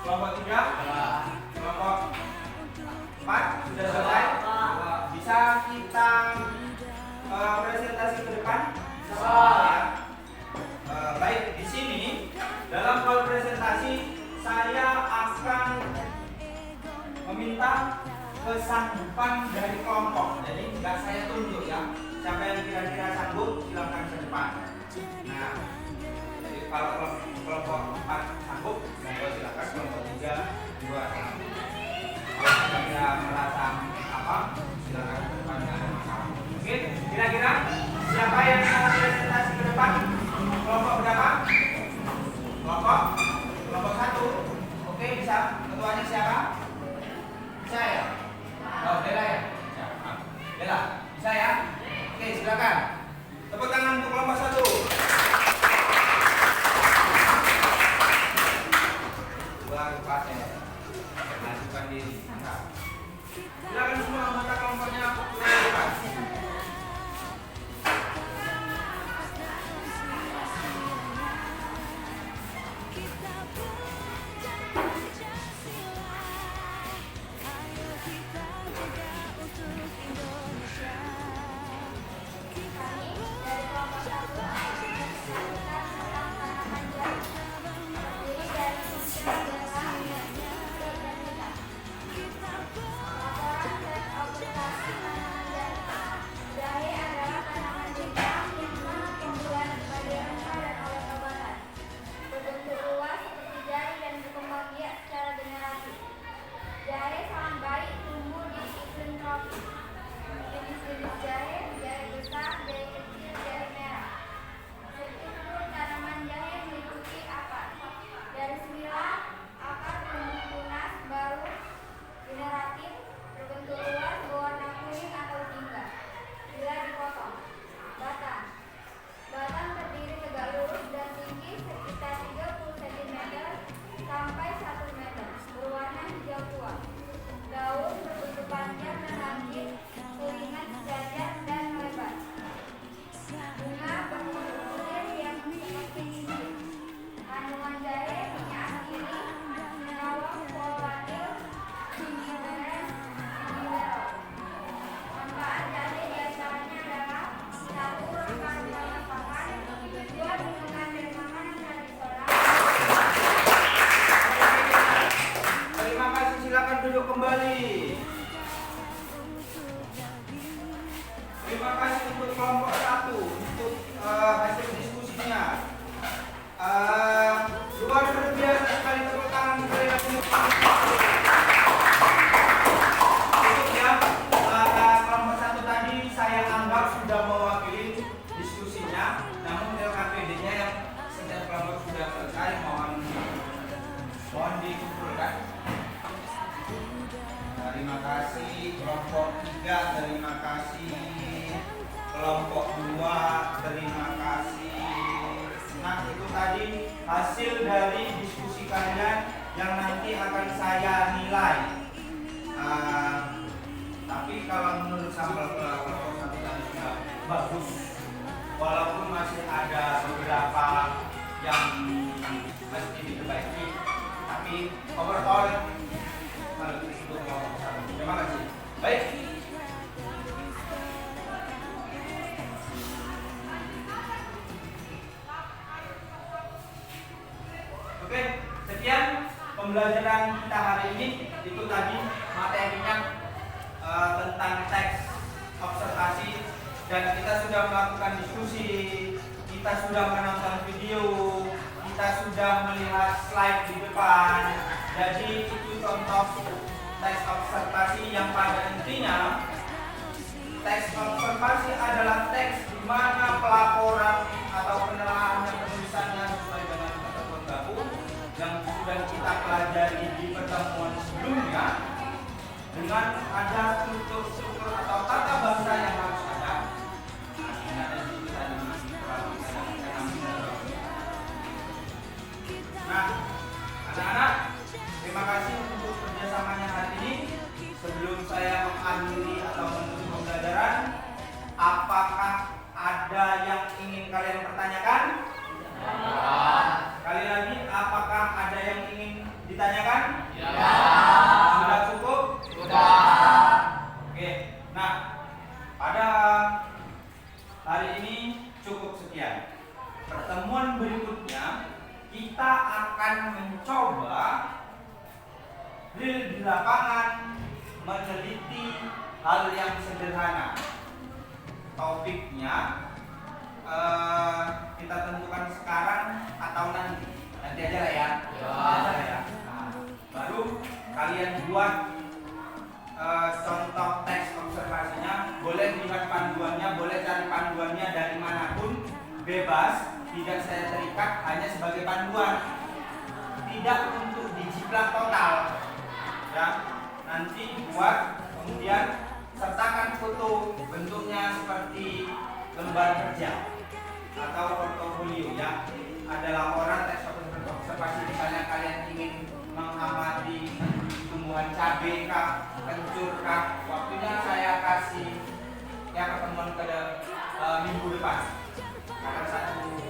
Speaker 2: Kelompok 3? Kelompok 4? Sudah selesai? Bisa kita presentasi ke depan? Ya. Baik, di sini dalam hal presentasi saya akan meminta kesanggupan dari kelompok. Jadi nggak saya tunjuk ya. Siapa yang kira-kira sanggup silakan ke depan. Nah, jadi kalau kelompok 4 sanggup, monggo silakan. Kelompok 3, 2 sanggup. Kalau kira-kira merasa apa, silakan ke depan. Oke, kira-kira siapa yang mau presentasi ke depan? Kelompok berapa? Kelompok 1. Oke, bisa. Ketuanya siapa? Bisa ya? Oh, Bella ya? Bella, bisa ya? Oke, silakan. Tepuk tangan untuk kelompok 1. Baru pas ya. Lanjutkan diri. Silakan semua anggota kelompoknya silakan. Terima kasih untuk kelompok 1 untuk hasil diskusinya. Luar biasa sekali, tepuk tangan saya semua. Untuk yang kelompok 1 tadi saya anggap sudah mewakili diskusinya, namun LKPD-nya yang setiap kelompok sudah selesai, mohon dikumpulkan. Terima kasih kelompok 3, terima kasih kelompok 2, terima kasih. Nah, itu tadi hasil dari diskusi kalian yang nanti akan saya nilai. Tapi kalau menurut sampel kelompok 1 tadi sudah bagus, walaupun masih ada beberapa yang mesti diperbaiki, tapi overall untuk kelompok 1. Terima kasih. Baik. Oke, sekian pembelajaran kita hari ini. Itu tadi materinya tentang teks observasi, dan kita sudah melakukan diskusi, kita sudah menonton video, kita sudah melihat slide di depan. Jadi itu contoh teks observasi yang pada intinya teks observasi adalah teks di mana pelaporan atau penelaahan dan penulisannya sesuai dengan ketentuan baku yang sudah kita pelajari di pertemuan sebelumnya, dengan ada struktur atau tata bahasa yang harus ada. Nah, anak-anak, terima kasih untuk kerjasamanya hari ini. Sebelum saya mengakhiri atau menutup pembelajaran, apakah ada yang ingin kalian pertanyakan? Kali lagi, apakah ada yang ingin Ditanyakan?
Speaker 3: Ya.
Speaker 2: Sudah cukup?
Speaker 3: Sudah.
Speaker 2: Oke. Nah, pada hari ini cukup sekian. Pertemuan berikutnya kita akan mencoba di lapangan meneliti hal yang sederhana. Topiknya kita tentukan sekarang atau nanti. Nanti aja lah ya. Nanti aja ya. Nah, baru kalian buat contoh teks observasinya. Boleh lihat panduannya, boleh cari panduannya dari manapun, bebas. Tidak saya terikat, hanya sebagai panduan. Tidak untuk dijiplak total. Ya, nanti buat, kemudian sertakan foto, bentuknya seperti lembar kerja atau portofolio ya. Ada laporan teks observasi, misalnya kalian ingin mengamati tumbuhan cabai kah, kencur kah, waktunya saya kasih ya pertemuan minggu depan. Karena satu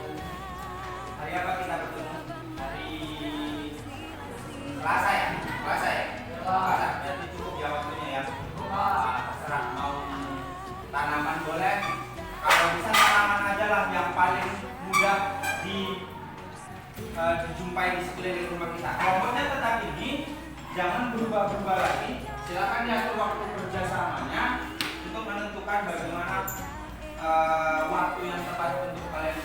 Speaker 2: hari apa kita bertemu? Hari Selasa ya? Selasa ya? Selasa, berarti cukup ya waktunya ya. Terserah mau tanaman boleh. Kalau bisa tanaman aja lah yang paling mudah dijumpai di sekeliling rumah kita. Kelompoknya tetap ini, jangan berubah-ubah lagi. Silakan diatur waktu kerjasamanya untuk menentukan bagaimana waktu yang tepat untuk kalian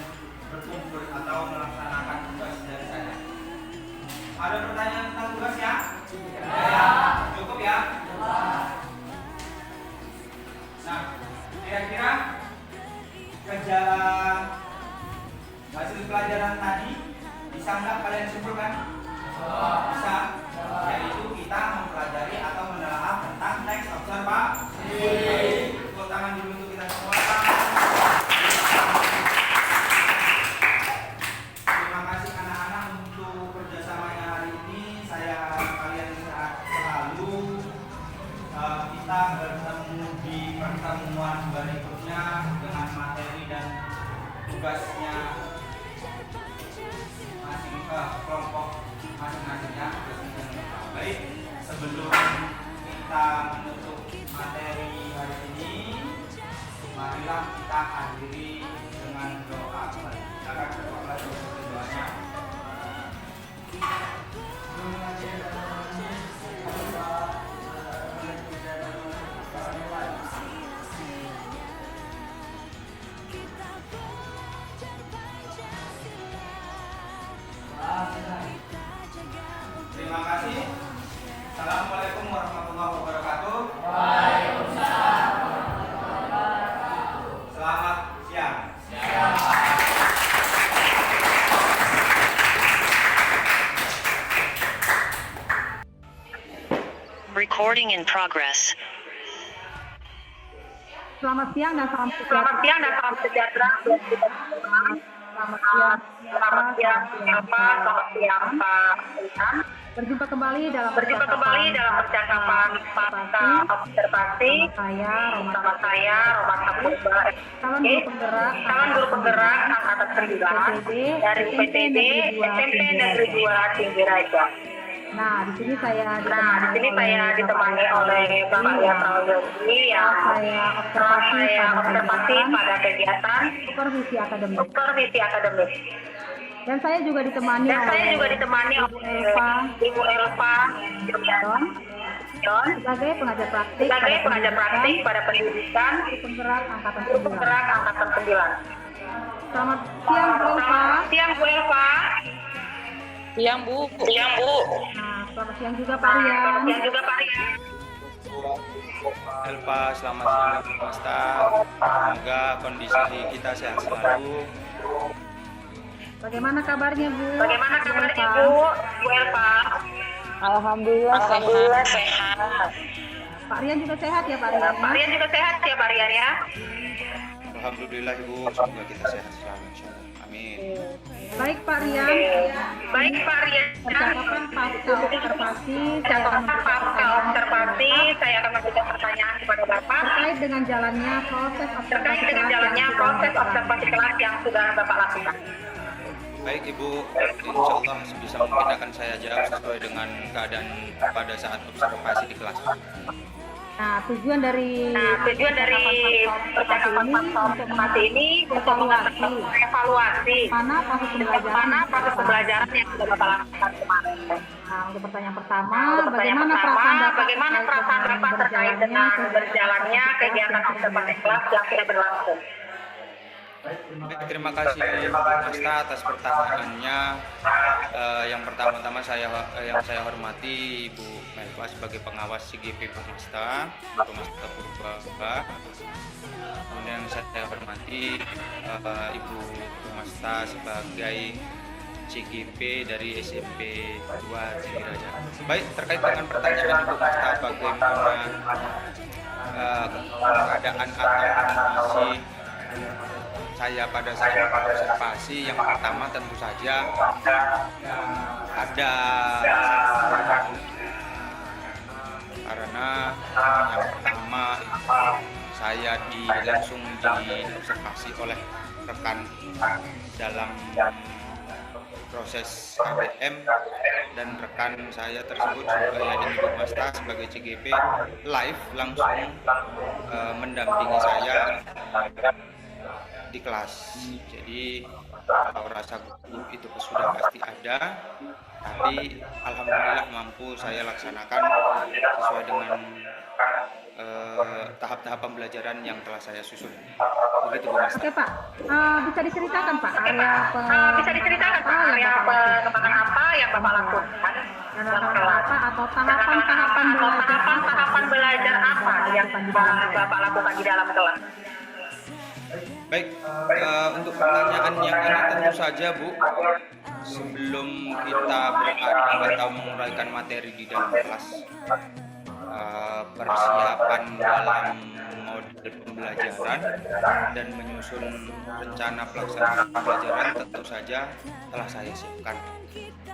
Speaker 2: berkumpul atau melaksanakan tugas dari saya. Ada pertanyaan tentang tugas ya? Ya. Cukup ya? Nah, kira-kira kerja hasil pelajaran tadi bisa nggak kalian simpulkan? Bisa. Yaitu kita mempelajari atau menelaah tentang teks observasi. Tepuk tangan dulu untuk kita semua. Terima kasih anak-anak untuk kerjasamanya hari ini. Saya harap kalian sehat selalu. Kita bertemu di pertemuan berikutnya dengan materi dan tugasnya kelompok masing-masingnya. Baik, sebelum kita menutup materi hari ini, marilah kita akhiri dengan doa. Silakan berdoa doanya. Terima kasih. Assalamualaikum warahmatullahi wabarakatuh.
Speaker 3: Waalaikumsalam.
Speaker 2: Selamat siang.
Speaker 4: Recording in progress.
Speaker 1: Selamat siang dan salam sejahtera.
Speaker 5: Selamat siang dan salam sejahtera buat kita semua.
Speaker 1: Selamat siang.
Speaker 5: Selamat siang selamat siang Pak Ilham.
Speaker 1: Berjumpa kembali dalam
Speaker 5: percakapan pasca observasi. Sama saya Roman Abdullah, calon guru penggerak angkatan 9 dari PTD SMP Negeri 2 Tinggi Raja.
Speaker 1: Nah, di sini saya
Speaker 5: ditemani oleh Bapak Yaprayogi yang saya observasi pada kegiatan
Speaker 1: supervisi akademik. Dan saya juga ditemani oleh
Speaker 5: Ibu Elva John
Speaker 1: sebagai pengajar praktik
Speaker 5: pada pendidikan
Speaker 1: penggerak angkatan 9.
Speaker 5: 9.
Speaker 1: Selamat siang Bu Elva.
Speaker 5: Siang Bu Elva. Siang Bu.
Speaker 1: Nah, selamat siang juga Pak Rian.
Speaker 2: Elva, selamat siang Pak Staff. Semoga kondisi kita sehat selalu.
Speaker 1: Bagaimana kabarnya Bu?
Speaker 5: Bu Elva?
Speaker 4: Alhamdulillah sehat.
Speaker 1: Pak Rian juga sehat ya Pak Rian? Ya?
Speaker 2: Alhamdulillah Ibu, semoga kita sehat selalu insyaallah. Amin.
Speaker 1: Baik Pak Rian. Percakapan pasca observasi
Speaker 5: saya akan memberikan pertanyaan kepada Bapak
Speaker 1: terkait dengan jalannya proses observasi
Speaker 5: kelas yang sudah Bapak lakukan.
Speaker 2: Baik Ibu, insya Allah sebisa mungkin akan saya jawab sesuai dengan keadaan pada saat observasi di kelas.
Speaker 1: Nah, tujuan dari
Speaker 5: percakapan observasi ini untuk mengevaluasi
Speaker 1: mana proses pembelajaran
Speaker 5: yang sudah Bapak lakukan kemarin.
Speaker 1: Nah, untuk pertanyaan pertama,
Speaker 5: Bagaimana perasaan Bapak terkait dengan berjalannya kegiatan observasi kelas yang sudah berlangsung?
Speaker 2: Baik, terima kasih Masta atas pertanyaannya. Yang pertama-tama yang saya hormati Ibu Melva sebagai pengawas CGP Purmasta Purba. Kemudian saya hormati Ibu Purmasta sebagai CGP dari SMP 2 Ciliraja. Baik, terkait dengan pertanyaan Ibu Masta bagaimana keadaan atau kondisi saya pada saat observasi, yang pertama tentu saja ada karena yang pertama saya langsung diobservasi oleh rekan dalam proses KBM, dan rekan saya tersebut yaitu Ibu Masta sebagai CGP live langsung mendampingi saya di kelas. Jadi kalau rasa gugup itu sudah pasti ada, tapi alhamdulillah mampu saya laksanakan sesuai dengan tahap-tahap pembelajaran yang telah saya susun. Begitu Bu Masta.
Speaker 1: Oke Pak, bisa diceritakan Pak area
Speaker 5: pengembangan apa yang Bapak lakukan dalam kelas?
Speaker 1: atau tahapan
Speaker 5: belajar apa yang Bapak lakukan di dalam kelas?
Speaker 2: Baik, untuk pertanyaan yang ini tentu saja Bu, sebelum kita berada atau menguraikan materi di dalam kelas, persiapan dalam model pembelajaran dan menyusun rencana pelaksanaan pembelajaran tentu saja telah saya siapkan.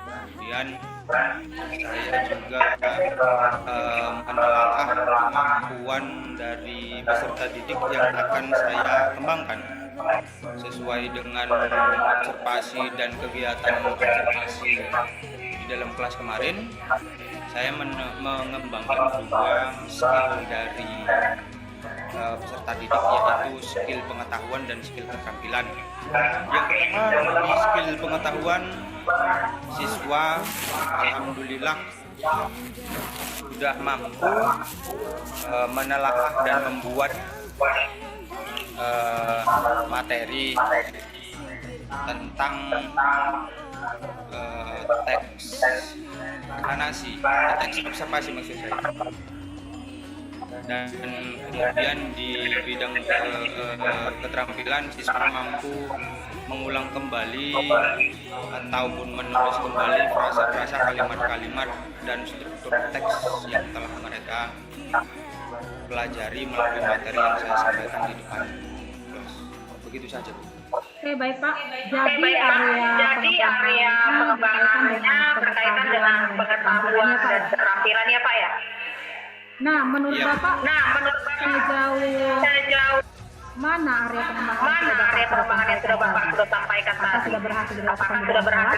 Speaker 2: Kemudian saya juga menelaah kemampuan dari peserta didik yang akan saya kembangkan sesuai dengan observasi dan kegiatan observasi di dalam kelas kemarin. Saya mengembangkan dua skill dari peserta didik, yaitu skill pengetahuan dan skill keterampilan. Yang pertama di skill pengetahuan, siswa alhamdulillah sudah mampu menelaah dan membuat materi tentang teks anasi, teks observasi maksud saya. Dan kemudian di bidang keterampilan, siswa mampu mengulang kembali ataupun menulis kembali frasa-frasa, kalimat-kalimat dan struktur teks yang telah mereka pelajari melalui materi yang saya sampaikan di depan kelas. Begitu saja Bu.
Speaker 1: Oke baik Pak, jadi area
Speaker 5: pengembangannya berkaitan dengan pengetahuan dan keterampilan ya Pak ya?
Speaker 1: Nah, menurut Bapak, sejauh mana area pengembangan yang sudah Bapak sampaikan tadi? Apakah sudah berhasil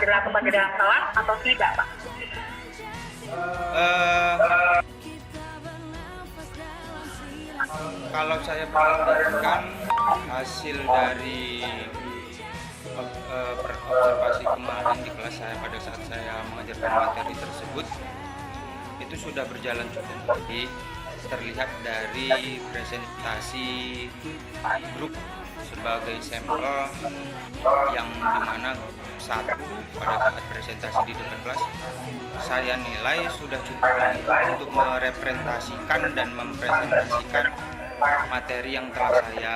Speaker 1: dilakukan di dalam kelas atau tidak, Pak?
Speaker 2: Kalau saya perhatikan hasil dari observasi kemarin di kelas saya pada saat saya mengajarkan materi tersebut, itu sudah berjalan cukup baik. Terlihat dari presentasi grup sebagai sampel yang dimana satu pada saat presentasi di depan kelas saya nilai sudah cukup baik untuk merepresentasikan dan mempresentasikan materi yang telah saya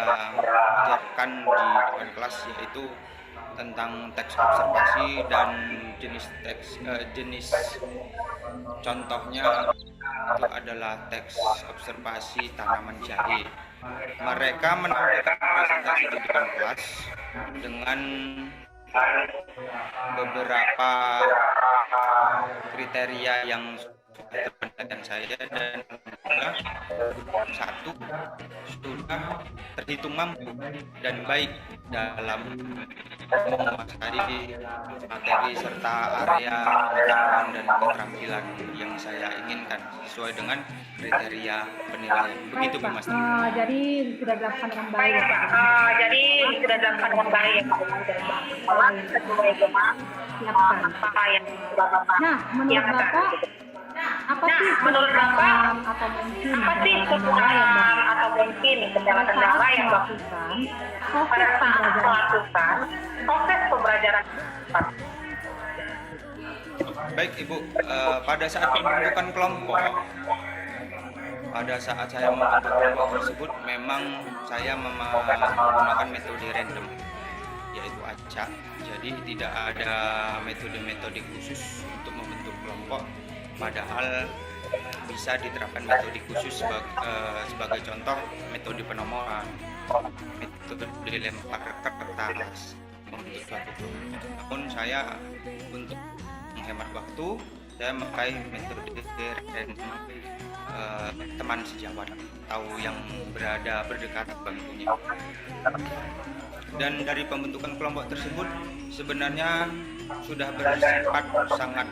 Speaker 2: ajarkan di depan kelas, yaitu tentang teks observasi dan jenis teks contohnya itu adalah teks observasi tanaman jahe. Mereka menampilkan presentasi di depan kelas dengan beberapa kriteria yang penelitian saya, dan alhamdulillah satu sudah terhitung mampu dan baik dalam menguasai materi serta area pengetahuan dan keterampilan yang saya inginkan sesuai dengan kriteria penilaian. Begitu Bu Mas.
Speaker 1: Jadi sudah dilakukan dengan baik.
Speaker 5: Baik Pak, jadi sudah dilakukan dengan baik ya Pak. Sesuai dengan apa yang sudah Bapak
Speaker 1: Nah, menurut Bapak, apa sih
Speaker 5: menurut Bapak,
Speaker 1: atau mungkin
Speaker 5: apa sih kekurangan atau mungkin kendala-kendala yang
Speaker 1: dilakukan
Speaker 5: pada saat melakukan proses pembelajaran?
Speaker 2: Baik Ibu, pada saat pembentukan kelompok, pada saat saya membentuk kelompok tersebut memang saya menggunakan metode random, yaitu acak. Jadi tidak ada metode-metode khusus untuk membentuk kelompok, padahal bisa diterapkan metode khusus sebagai contoh metode penomoran, metode lempar kertas membentuk suatu kelompok. Namun saya untuk menghemat waktu, saya memakai metode random, teman sejawat atau yang berada berdekatan bangkunya. Dan dari pembentukan kelompok tersebut sebenarnya sudah bersifat sangat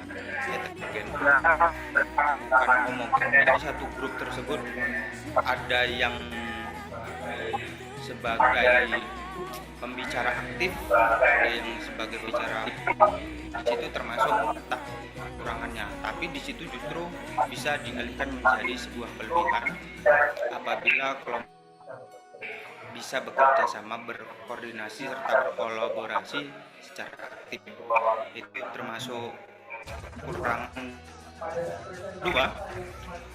Speaker 2: heterogen, bukan homogen. Dari satu grup tersebut ada yang sebagai pembicara aktif, ada yang sebagai bicara. Di situ termasuk tak kekurangannya, tapi di situ justru bisa dialihkan menjadi sebuah kelebihan apabila kelompok bisa bekerja sama, berkoordinasi serta berkolaborasi secara aktif. Itu termasuk kekurangan. Dua,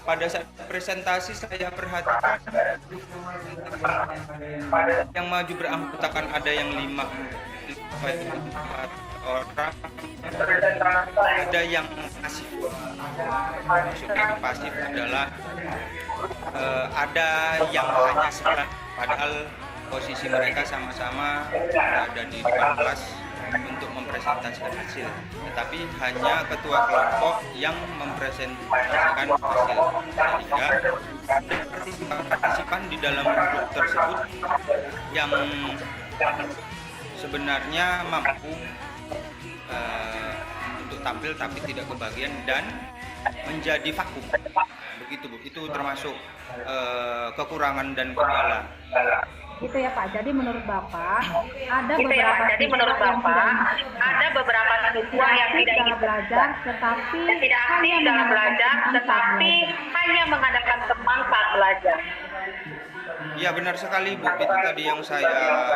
Speaker 2: pada saat presentasi saya perhatikan yang maju beranggotakan ada yang 5 orang, ada yang pasif. Maksudnya yang pasif adalah ada yang hanya sebelah, padahal posisi mereka sama-sama ada di depan kelas untuk mempresentasikan hasil, tetapi hanya ketua kelompok yang mempresentasikan hasil, sehingga partisipan di dalam grup tersebut yang sebenarnya mampu untuk tampil tapi tidak kebagian dan menjadi vakum. Begitu Bu, itu termasuk kekurangan dan kendala.
Speaker 1: Gitu ya Pak. Jadi menurut Bapak ada
Speaker 5: Gitu ya Pak. Jadi menurut Bapak ada beberapa siswa yang tidak ingin
Speaker 1: belajar tetapi
Speaker 5: tidak aktif dalam belajar, tetapi hanya mengadakan teman saat belajar.
Speaker 2: Ya benar sekali Bu, itu tadi yang saya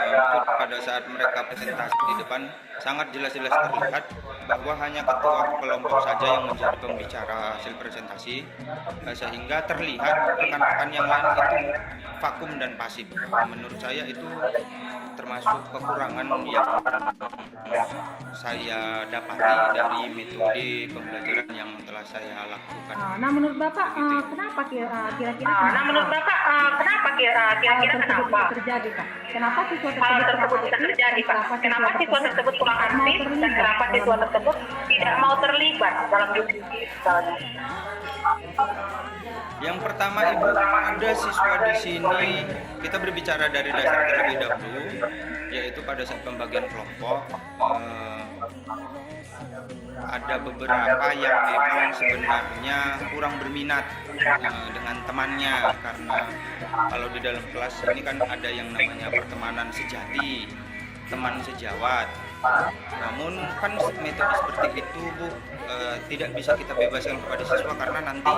Speaker 2: input pada saat mereka presentasi di depan, sangat jelas-jelas terlihat bahwa hanya ketua kelompok saja yang menjadi pembicara hasil presentasi, sehingga terlihat rekan-rekan yang lain itu vakum dan pasif. Menurut saya itu termasuk kekurangan yang saya dapati dari metode pembelajaran yang telah saya lakukan.
Speaker 1: Nah, menurut Bapak kenapa kira-kira
Speaker 5: Nah, menurut Bapak kenapa kira-kira kenapa
Speaker 1: terjadi Pak? Kenapa siswa
Speaker 5: hal tersebut bisa terjadi Pak? Kenapa siswa tersebut kurang aktif dan kenapa siswa tersebut tidak mau terlibat dalam diskusi misalnya?
Speaker 2: Yang pertama Ibu, ada siswa di sini, kita berbicara dari dasar terlebih dahulu, yaitu pada saat pembagian kelompok ada beberapa yang memang sebenarnya kurang berminat dengan temannya, karena kalau di dalam kelas ini kan ada yang namanya pertemanan sejati, teman sejawat. Namun kan metode seperti itu Bu tidak bisa kita bebaskan kepada siswa, karena nanti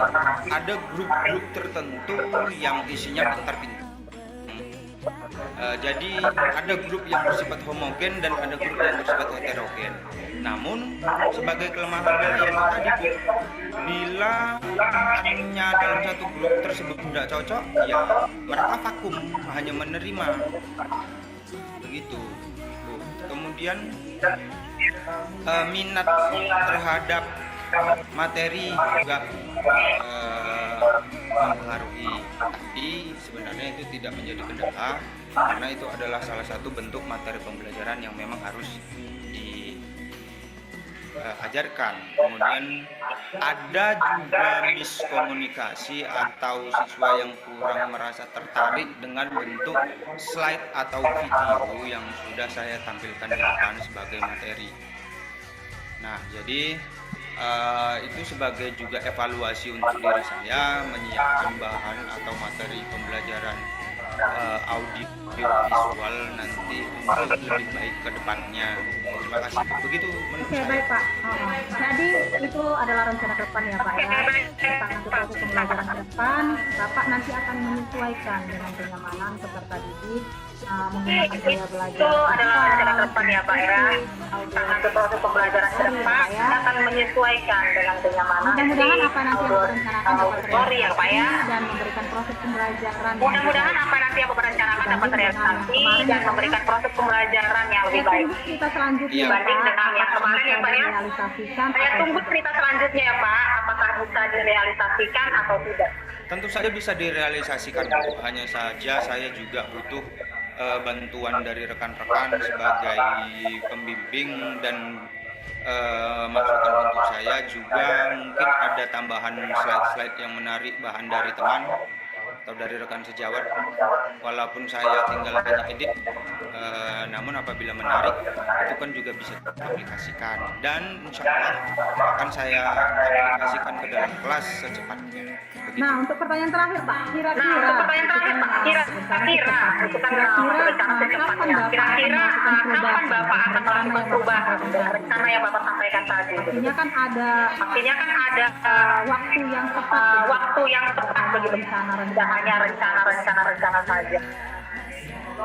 Speaker 2: ada grup-grup tertentu yang isinya pintar-pintar. Jadi ada grup yang bersifat homogen dan ada grup yang bersifat heterogen. Namun sebagai kelemahan yang tadi Bu, bila hanya dalam satu grup tersebut tidak cocok, ya mereka vakum, hanya menerima. Begitu Bu. Kemudian minat terhadap materi juga mempengaruhi, tapi sebenarnya itu tidak menjadi kendala, karena itu adalah salah satu bentuk materi pembelajaran yang memang harus ajarkan. Kemudian ada juga miskomunikasi atau siswa yang kurang merasa tertarik dengan bentuk slide atau video yang sudah saya tampilkan di depan sebagai materi. Nah, jadi itu sebagai juga evaluasi untuk diri saya menyiapkan bahan atau materi pembelajaran audio visual nanti untuk lebih baik ke depannya. Terima kasih. Begitu menurut
Speaker 1: Oke,
Speaker 2: saya.
Speaker 1: baik Pak. Jadi itu adalah rencana ke depan ya Pak ya. Tentang nanti proses pembelajaran ke depan, Bapak nanti akan menyesuaikan dengan kenyamanan peserta didik menggunakan gaya belajar.
Speaker 5: Itu adalah rencana ke depan ya Pak ya. Untuk proses pembelajaran ke depan akan menyesuaikan dengan kenyamanan.
Speaker 1: Mudah-mudahan apa nanti yang direncanakan dapat
Speaker 5: Sorry ya Pak ya.
Speaker 1: dan memberikan proses pembelajaran.
Speaker 5: Mudah-mudahan apa nanti yang Bapak rencanakan dapat terrealisasi dan memberikan proses pembelajaran yang lebih baik.
Speaker 1: Kita selanjutnya
Speaker 2: Iya.
Speaker 5: Dibanding dengan yang kemarin ya Pak ya.
Speaker 1: realisasikan.
Speaker 5: Saya tunggu cerita selanjutnya ya Pak, apakah bisa direalisasikan atau tidak.
Speaker 2: Tentu saja bisa direalisasikan, Bu. Hanya saja saya juga butuh bantuan dari rekan-rekan sebagai pembimbing dan masukan untuk saya juga. Mungkin ada tambahan slide-slide yang menarik, bahan dari teman atau dari rekan sejawat, walaupun saya tinggal hanya edit, namun apabila menarik itu kan juga bisa diaplikasikan, dan insya Allah akan saya aplikasikan ke dalam kelas secepatnya. Begitu.
Speaker 1: Nah, untuk pertanyaan terakhir Pak, kira-kira
Speaker 5: Nah, untuk pertanyaan terakhir Pak, kira-kira itu kan rencana secepatnya. Kira-kira kapan Bapak akan melakukan perubahan dengan rencana yang Bapak sampaikan tadi?
Speaker 1: Artinya kan ada waktu yang tepat
Speaker 5: begitu. Tidak hanya rencana saja.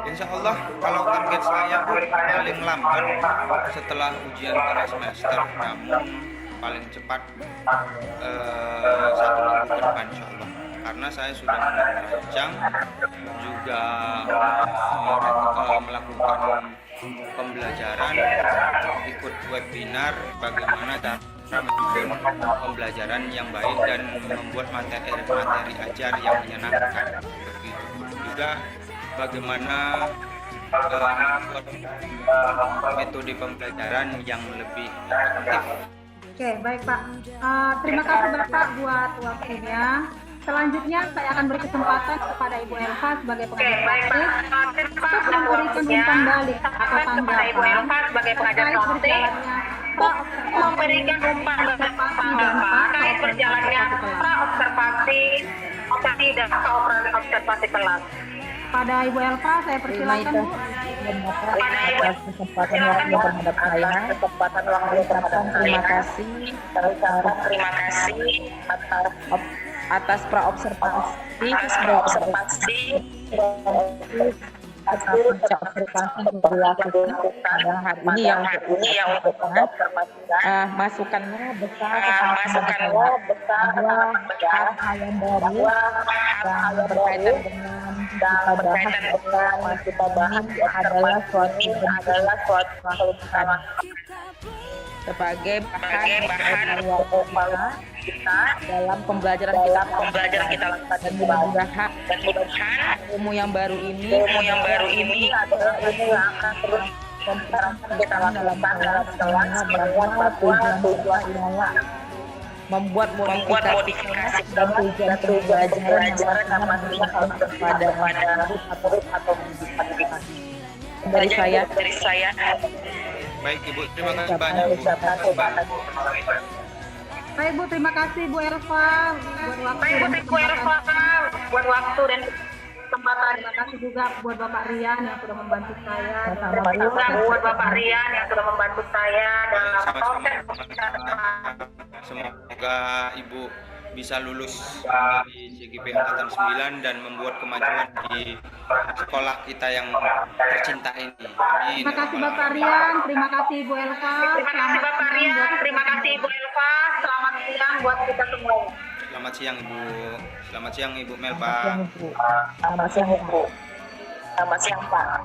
Speaker 2: Insya Allah kalau target saya paling lambat setelah ujian tengah semester, namun paling cepat 1 minggu ke depan insya Allah, karena saya sudah merancang juga melakukan pembelajaran, ikut webinar bagaimana cara membuat pembelajaran yang baik dan membuat materi ajar yang menyenangkan. Begitu juga bagaimana membuat metode pembelajaran yang lebih efektif.
Speaker 1: Oke, baik Pak. Terima kasih Bapak buat waktunya. Selanjutnya saya akan beri kesempatan kepada Ibu Elva sebagai
Speaker 5: Oke,
Speaker 1: pengajar
Speaker 5: baik Pak.
Speaker 1: praktik
Speaker 5: Terima kasih
Speaker 1: untuk memberikan umpan balik atau
Speaker 5: kepada Ibu
Speaker 1: tanggapan
Speaker 5: Elva sebagai pengajar
Speaker 1: terkait
Speaker 5: praktik
Speaker 1: berjalannya
Speaker 5: memberikan umpan balik tanggapan terkait berjalannya observasi dan observasi kelas.
Speaker 1: Pada Ibu Elva saya persilakan Bu.
Speaker 5: Pada Ibu
Speaker 6: Kesempatan waktu terhadap saya.
Speaker 5: kesempatan waktu terhadap
Speaker 6: Terima kasih
Speaker 5: Terima kasih
Speaker 6: atas praobservasi atas observasi yang dilakukan pada hari ini yang untuk masukannya besar bahwa hal-hal yang baru yang berkaitan dengan kita bahas adalah suatu bentuk sebagai bahan kita dalam pembelajaran kita lakukan, dan mudah-mudahan ilmu yang baru ini adalah ilmu yang akan terus kita lakukan dalam kelas bahwa tujuan adalah membuat modifikasi dan tujuan pembelajaran yang pastinya harus kepada murid atau modifikasi. Dari saya.
Speaker 2: Baik Ibu, terima kasih banyak Bu.
Speaker 1: Baik Bu, terima kasih Bu Elva
Speaker 5: buat waktu dan kesempatan.
Speaker 1: Terima kasih juga buat Bapak Rian yang sudah membantu saya.
Speaker 5: Terima kasih juga buat Bapak Rian yang sudah membantu saya dalam proses.
Speaker 2: Semoga Ibu bisa lulus dari CGP Angkatan 9 dan membuat kemajuan di sekolah kita yang tercinta ini. Amin.
Speaker 1: Terima kasih Bapak Rian, terima kasih Ibu Elva.
Speaker 5: Terima kasih Bapak Rian, terima kasih Ibu Elva. Selamat siang buat kita semua.
Speaker 2: Selamat siang Ibu. Selamat siang Ibu Melpa.
Speaker 6: Selamat siang, Ibu.
Speaker 5: Selamat siang Pak.